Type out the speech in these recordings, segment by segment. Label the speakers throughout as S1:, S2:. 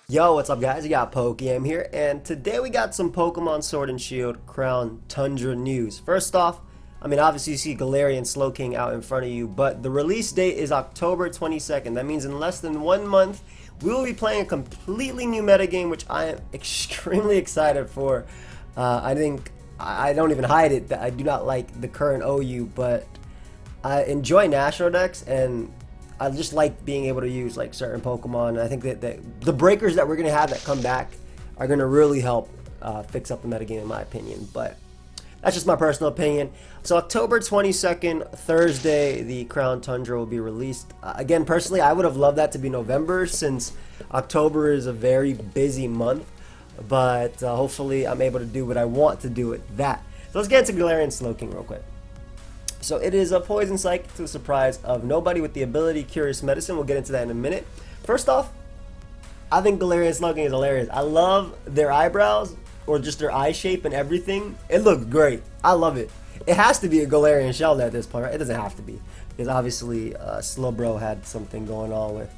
S1: Yo, what's up guys? You got pokeaim here, and today we got some Pokemon Sword and Shield Crown Tundra news. First off, I mean obviously you see Galarian Slowking out in front of you, but the release date is October 22nd. That means in less than 1 month, we will be playing a completely new metagame, which I am extremely excited for. I think, I don't even hide it, that I do not like the current OU, but I enjoy National decks, and I just like being able to use like certain Pokemon. I think that the breakers that we're going to have that come back are going to really help fix up the metagame in my opinion. But that's just my personal opinion. So October 22nd, Thursday, the Crown Tundra will be released. Again, personally, I would have loved that to be November since October is a very busy month. But hopefully I'm able to do what I want to do with that. So let's get into Galarian Slowking real quick. So it is a Poison Psychic to the surprise of nobody with the ability Curious Medicine. We'll get into that in a minute. First off, I think Galarian Slowking is hilarious. I love their eyebrows, or just their eye shape and everything. It looks great. I love it. It has to be a Galarian shell at this point, right? It doesn't have to be, because obviously Slowbro had something going on with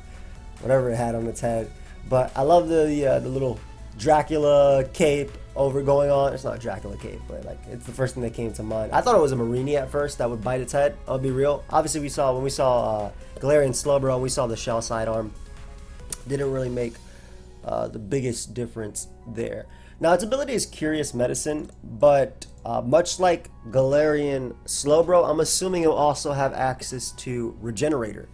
S1: whatever it had on its head. But I love the little Dracula cape over going on. It's not Dracula cape, but like it's the first thing that came to mind. I thought it was a Marini at first that would bite its head. I'll be real. Obviously when we saw Galarian Slowbro and we saw the shell sidearm, didn't really make the biggest difference there. Now its ability is Curious Medicine, but much like Galarian Slowbro, I'm assuming it will also have access to Regenerator.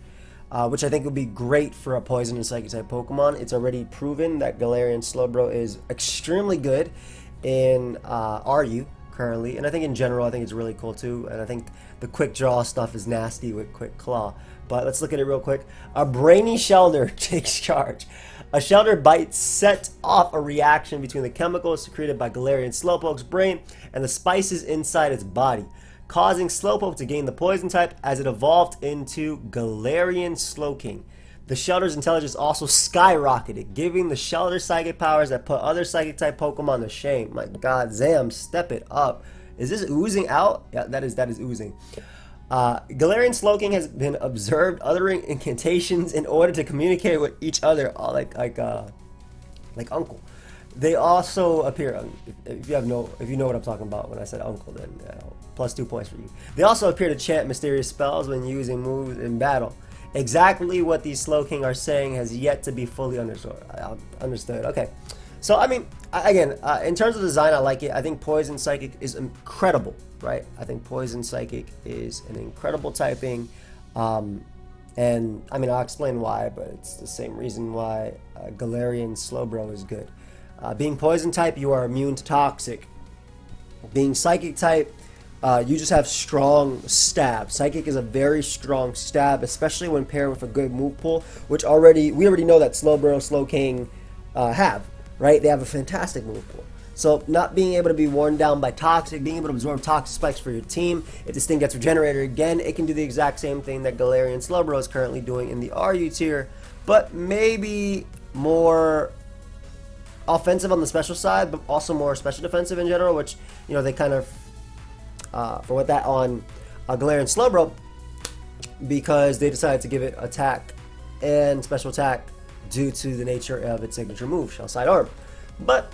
S1: Which I think would be great for a Poison and Psychic type Pokemon. It's already proven that Galarian Slowbro is extremely good in RU currently, and I think in general I think it's really cool too, and I think the Quick Draw stuff is nasty with Quick Claw. But let's look at it real quick. A Brainy Shelter takes charge. A Shelter bite sets off a reaction between the chemicals secreted by Galarian Slowpoke's brain and the spices inside its body, causing Slowpoke to gain the Poison type as it evolved into Galarian Slowking. The Shelter's intelligence also skyrocketed, giving the Shelter psychic powers that put other psychic type Pokemon to shame. My god, Zam, step it up. Is this oozing out? Yeah, that is oozing. Galarian Slowking has been observed uttering incantations in order to communicate with each other, like Uncle. They also appear, if you know what I'm talking about when I said Uncle, then plus 2 points for you. They also appear to chant mysterious spells when using moves in battle. Exactly what these Slowking are saying has yet to be fully understood. Okay, so I mean, again, in terms of design, I like it. I think Poison Psychic is incredible, right? I think Poison Psychic is an incredible typing, and I mean, I'll explain why, but it's the same reason why Galarian Slowbro is good. Being Poison type, you are immune to Toxic. Being Psychic type, you just have strong stab. Psychic is a very strong stab, especially when paired with a good move pool, which we already know that Slowbro, Slowking have, right? They have a fantastic move pool. So not being able to be worn down by Toxic, being able to absorb Toxic spikes for your team, if this thing gets Regenerator again, it can do the exact same thing that Galarian Slowbro is currently doing in the RU tier, but maybe more offensive on the special side, but also more special defensive in general, which, you know, they kind of for that on Galarian Slowbro, because they decided to give it attack and special attack due to the nature of its signature move, Shell Sidearm. But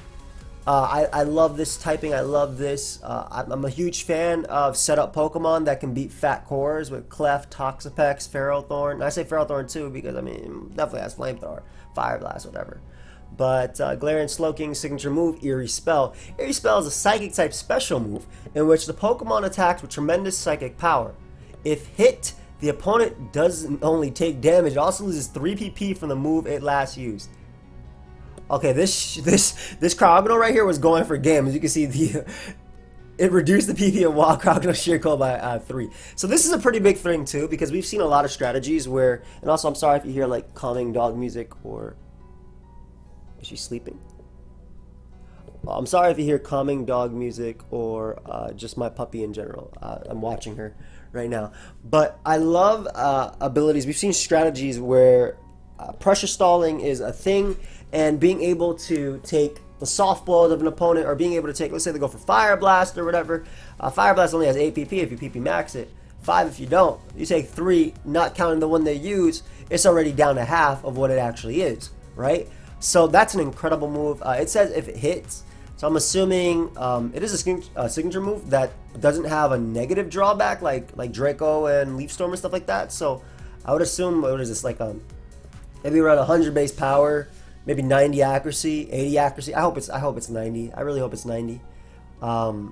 S1: I love this typing. I love this. I'm a huge fan of setup Pokemon that can beat fat cores with Clef, Toxapex, Ferrothorn. And I say Ferrothorn too because, I mean, it definitely has Flamethrower, Fire Blast, whatever. But Galarian Slowking's signature move, Eerie Spell. Eerie Spell is a Psychic type special move in which the Pokemon attacks with tremendous Psychic power. If hit, the opponent doesn't only take damage, it also loses 3 PP from the move it last used. Okay, this Cryogonal right here was going for game. As you can see, it reduced the PP of Wild Cryogonal Sheer Cold by 3. So this is a pretty big thing too, because we've seen a lot of strategies where, and also I'm sorry if you hear like calming dog music, or is she sleeping? I'm sorry if you hear calming dog music or just my puppy in general. I'm watching her right now. But I love abilities. We've seen strategies where pressure stalling is a thing, and being able to take the soft blows of an opponent, or being able to take, let's say they go for Fire Blast or whatever. Fire Blast only has 8 PP if you PP max it. 5 if you don't. You take 3, not counting the one they use, it's already down to half of what it actually is, right? So that's an incredible move. It says if it hits, so I'm assuming it is a signature move that doesn't have a negative drawback like Draco and Leaf Storm and stuff like that. So I would assume, what is this, like maybe around 100 base power, maybe 90 accuracy, 80 accuracy. I hope it's 90. I really hope it's 90, or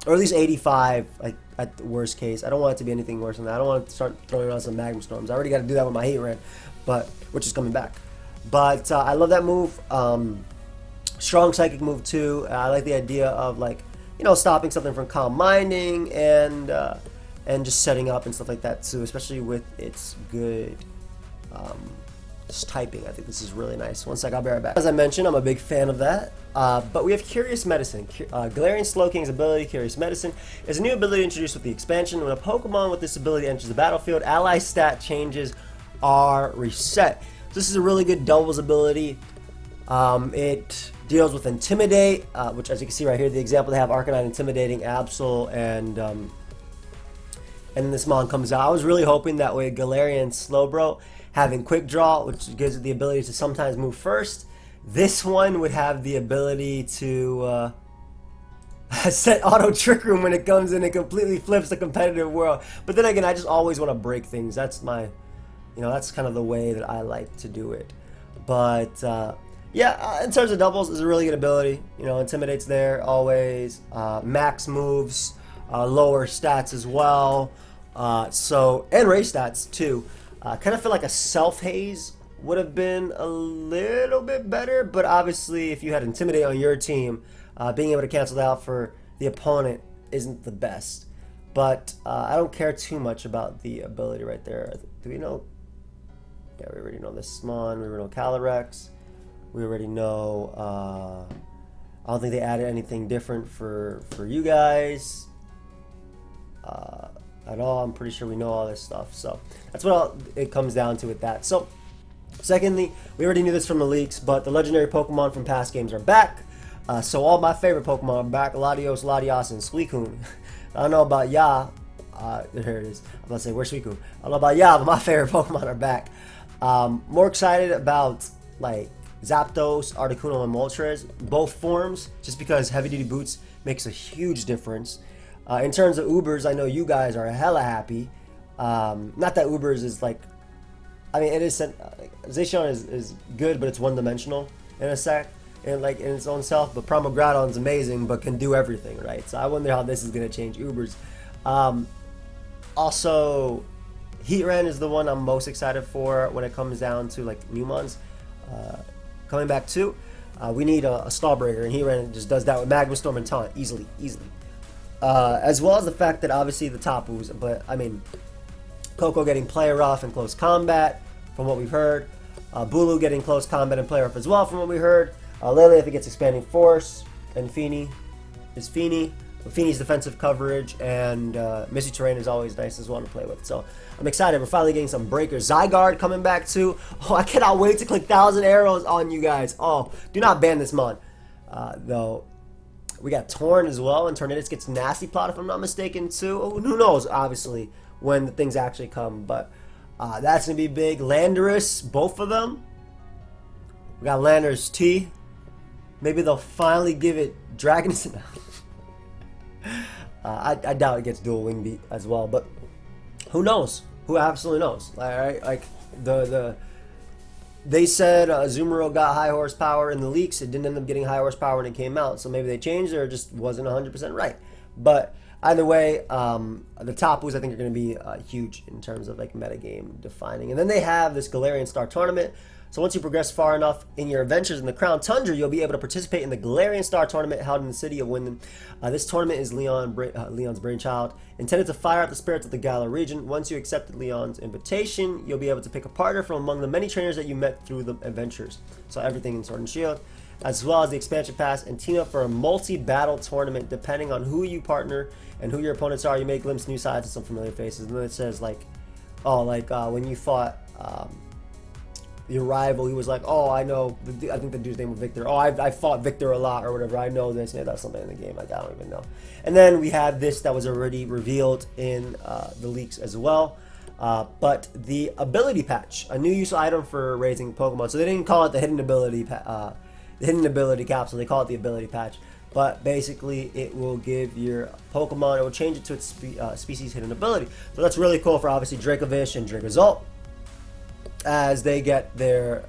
S1: at least 85, like at the worst case. I don't want it to be anything worse than that. I don't want to start throwing on some Magma Storms. I already got to do that with my Heat Ran, but which is coming back. But I love that move. Strong psychic move too. I like the idea of, like, you know, stopping something from calm minding and just setting up and stuff like that too, especially with its good just typing. I think this is really nice. One sec, I'll be right back. As I mentioned, I'm a big fan of that. But we have Curious Medicine. Galarian Slowking's ability, Curious Medicine, is a new ability introduced with the expansion. When a Pokemon with this ability enters the battlefield, ally stat changes are reset. This is a really good doubles ability. It deals with Intimidate, which, as you can see right here, the example they have Arcanine intimidating Absol, and then this Mon comes out. I was really hoping that with Galarian Slowbro having Quick Draw, which gives it the ability to sometimes move first, this one would have the ability to set Auto Trick Room when it comes in and completely flips the competitive world. But then again, I just always want to break things. That's my, you know, that's kind of the way that I like to do it. But yeah, in terms of doubles, it's a really good ability. You know, Intimidate's there always. Max moves, lower stats as well. And raise stats too. Kind of feel like a Self Haze would have been a little bit better, but obviously if you had Intimidate on your team, being able to cancel that out for the opponent isn't the best. But I don't care too much about the ability right there. Do we know? Yeah, we already know this Mon. We already know Calyrex. We already know. I don't think they added anything different for you guys at all. I'm pretty sure we know all this stuff. So that's what it comes down to with that. So secondly, we already knew this from the leaks, but the legendary Pokemon from past games are back. So all my favorite Pokemon are back: Latios, Latias, and Suicune. I don't know about Ya. Here it is. I'm about to say, where's Suicune? I don't know about Ya, but my favorite Pokemon are back. More excited about, like, Zapdos, Articuno, and Moltres, both forms, just because heavy duty boots makes a huge difference. In terms of Ubers, I know you guys are hella happy. Not that Ubers is like, I mean, it is, Zacian is good, but it's one-dimensional in a sec, and like in its own self. But Promogradon's amazing, but can do everything, right? So I wonder how this is gonna change Ubers. Also, Heatran is the one I'm most excited for when it comes down to, like, Newmons coming back too. We need a Stallbreaker, and Heatran just does that with Magma Storm and Taunt easily. As well as the fact that obviously the Tapus, but I mean, Coco getting Play Rough in close combat from what we've heard. Bulu getting close combat and Play Rough as well from what we heard. Lily, if it gets Expanding Force, and Feeny is Feeny. Feeny's defensive coverage, and Misty Terrain is always nice as well to play with. So I'm excited. We're finally getting some breakers. Zygarde coming back too. Oh, I cannot wait to click 1,000 arrows on you guys. Oh, do not ban this Mon. Though we got Torn as well, and Tornadus gets Nasty Plot if I'm not mistaken too. Oh, who knows? Obviously, when the things actually come, but that's gonna be big. Landorus, both of them. We got Landorus T. Maybe they'll finally give it Dragon. I doubt it gets dual wing beat as well, but who knows? Who absolutely knows? Like they said Azumarill got high horsepower in the leaks. It didn't end up getting high horsepower when it came out, so maybe they changed it or just wasn't 100% right. But either way, the Tapus I think are going to be huge in terms of, like, metagame defining. And then they have this Galarian Star Tournament. So once you progress far enough in your adventures in the Crown Tundra, you'll be able to participate in the Galarian Star Tournament held in the city of Wyndham. This tournament is Leon's brainchild, intended to fire out the spirits of the Galar region. Once you accepted Leon's invitation, you'll be able to pick a partner from among the many trainers that you met through the adventures. So everything in Sword and Shield, as well as the expansion pass, and team up for a multi-battle tournament. Depending on who you partner and who your opponents are, you may glimpse new sides and some familiar faces. And then it says, like, oh, like when you fought your rival. He was like, oh, I know, I think the dude's name was Victor. Oh, I fought Victor a lot or whatever. I know this. Maybe that's something in the game. Like, I don't even know. And then we have this that was already revealed in the leaks as well. But the ability patch, a new useful item for raising Pokemon. So they didn't call it the hidden ability capsule. They call it the ability patch. But basically, it will give your Pokemon, it will change it to its species hidden ability. So that's really cool for obviously Dracovish and Dracozolt as they get their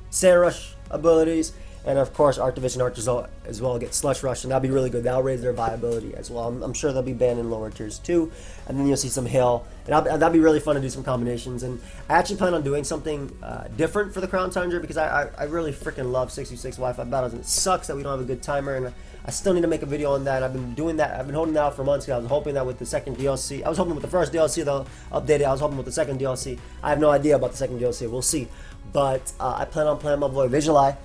S1: Sand Rush abilities. And of course, Arctovish and Arctozolt as well get Slush Rush, and that'll be really good. That'll raise their viability as well. I'm sure they'll be banned in lower tiers too. And then you'll see some Hail, and that'll be really fun to do some combinations. And I actually plan on doing something different for the Crown Tundra because I really freaking love 6v6 Wi-Fi battles, and it sucks that we don't have a good timer. And I still need to make a video on that. I've been doing that. I've been holding that out for months. I was hoping that with the second DLC, I was hoping with the first DLC they'll update it. I was hoping with the second DLC. I have no idea about the second DLC. We'll see. But I plan on playing my boy Vigilai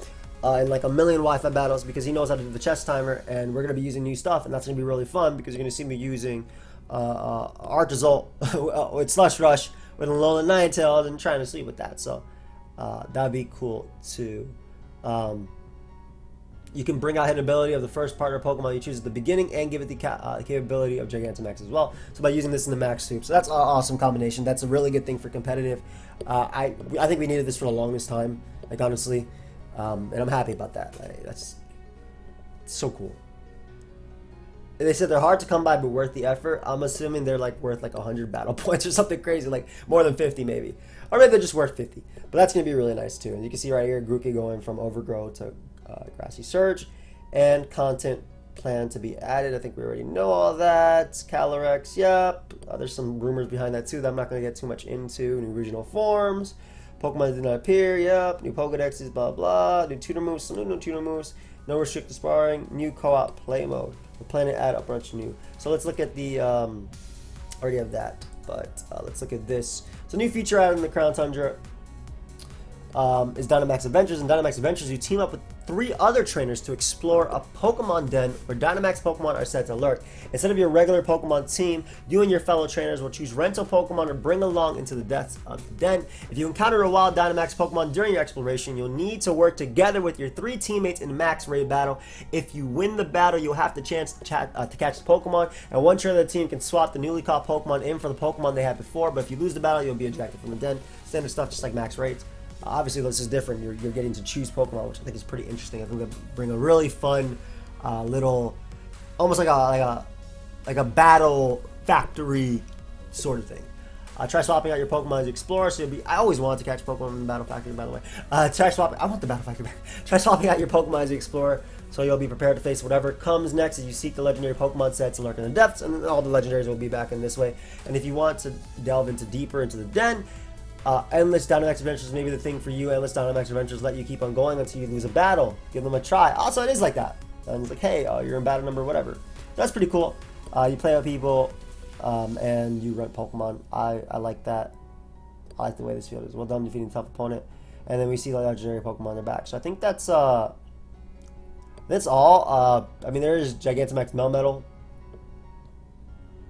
S1: in like a million Wi-Fi battles because he knows how to do the chess timer, and we're going to be using new stuff, and that's going to be really fun because you're going to see me using Arctozolt with Slush Rush with a Alolan Ninetales and trying to sleep with that. So that'd be cool too. You can bring out hidden ability of the first partner Pokemon you choose at the beginning and give it the capability of Gigantamax as well. So by using this in the max soup. So that's an awesome combination. That's a really good thing for competitive. I think we needed this for the longest time, like honestly. And I'm happy about that. That's so cool. They said they're hard to come by but worth the effort. I'm assuming they're like worth like 100 battle points or something crazy, like more than 50 maybe. Or maybe they're just worth 50. But that's going to be really nice too. And you can see right here, Grookey going from Overgrow to Grassy Surge. And content plan to be added. I think we already know all that. Calyrex, yep. There's some rumors behind that too that I'm not going to get too much into. New regional forms. Pokemon did not appear, yep. New Pokedexes, blah blah. New tutor moves, salute no tutor moves. No restricted sparring. New co-op play mode. We're planning to add a bunch new. So let's look at the, already have that. But let's look at this. So new feature added in the Crown Tundra is Dynamax Adventures. In Dynamax Adventures, you team up with 3 other trainers to explore a Pokemon den where Dynamax Pokemon are set to lurk. Instead of your regular Pokemon team, you and your fellow trainers will choose rental Pokemon to bring along into the depths of the den. If you encounter a wild Dynamax Pokemon during your exploration, you'll need to work together with your 3 teammates in a max raid battle. If you win the battle, you'll have the chance to catch the Pokemon, and one trainer of the team can swap the newly caught Pokemon in for the Pokemon they had before, but if you lose the battle, you'll be ejected from the den. Standard stuff, just like max raids. Obviously, this is different. You're getting to choose Pokemon, which I think is pretty interesting. I think they bring a really fun little, almost like a battle factory sort of thing. Try swapping out your Pokemon as you explore. So you'll be. I always wanted to catch Pokemon in the Battle Factory, by the way. Try swapping. I want the Battle Factory back. Try swapping out your Pokemon as you explore, so you'll be prepared to face whatever comes next as you seek the legendary Pokemon sets and lurk in the depths, and all the legendaries will be back in this way. And if you want to delve deeper into the den. Endless Dynamax Adventures may be the thing for you. Endless Dynamax Adventures let you keep on going until you lose a battle. Give them a try. Also, it is like that. And it's like, hey, you're in battle number whatever. That's pretty cool. You play with people, and you rent Pokemon. I like that. I like the way this field is. Well done defeating a tough opponent. And then we see the legendary Pokemon in the back. So I think that's all. I mean, there is Gigantamax Melmetal,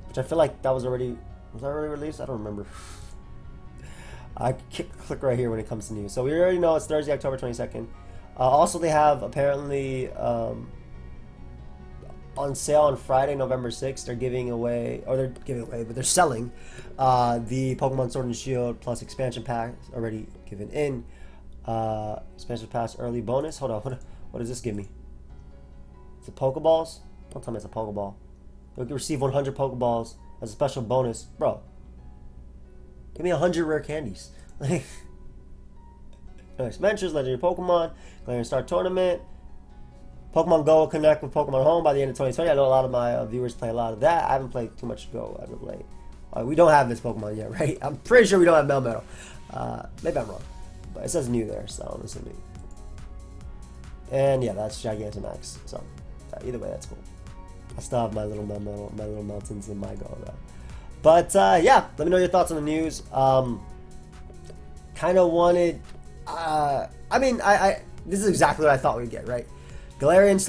S1: which I feel like that was that already released? I don't remember. I click right here when it comes to news. So we already know it's Thursday, October 22nd. Also, they have apparently on sale on Friday, November 6th. They're giving away, but they're selling the Pokemon Sword and Shield plus expansion pack already given in. Expansion pass early bonus. Hold on, what does this give me? Is it Pokeballs? Don't tell me it's a Pokeball. You'll receive 100 Pokeballs as a special bonus, bro. Give me 100 rare candies. Adventures, legendary Pokemon, Galarian Star Tournament, Pokemon Go will connect with Pokemon Home by the end of 2020. I know a lot of my viewers play a lot of that. I haven't played too much Go as of late. We don't have this Pokemon yet, right? I'm pretty sure we don't have Melmetal. Maybe I'm wrong, but it says new there, so I'm assuming. And yeah, that's Gigantamax. So either way, that's cool. I still have my little Melmetal, my little Meltons in my Go though. But yeah, let me know your thoughts on the news. Kind of wanted. I mean, this is exactly what I thought we'd get, right? Galarian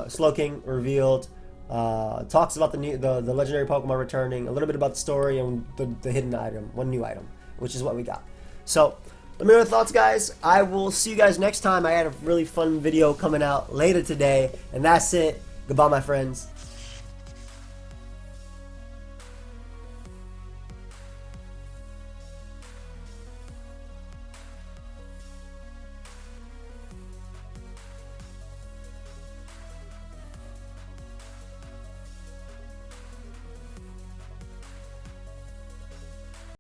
S1: Slowking revealed. Talks about the legendary Pokemon returning, a little bit about the story and the hidden item, one new item, which is what we got. So Let me know your thoughts, guys. I will see you guys next time. I had a really fun video coming out later today, and that's it. Goodbye, my friends.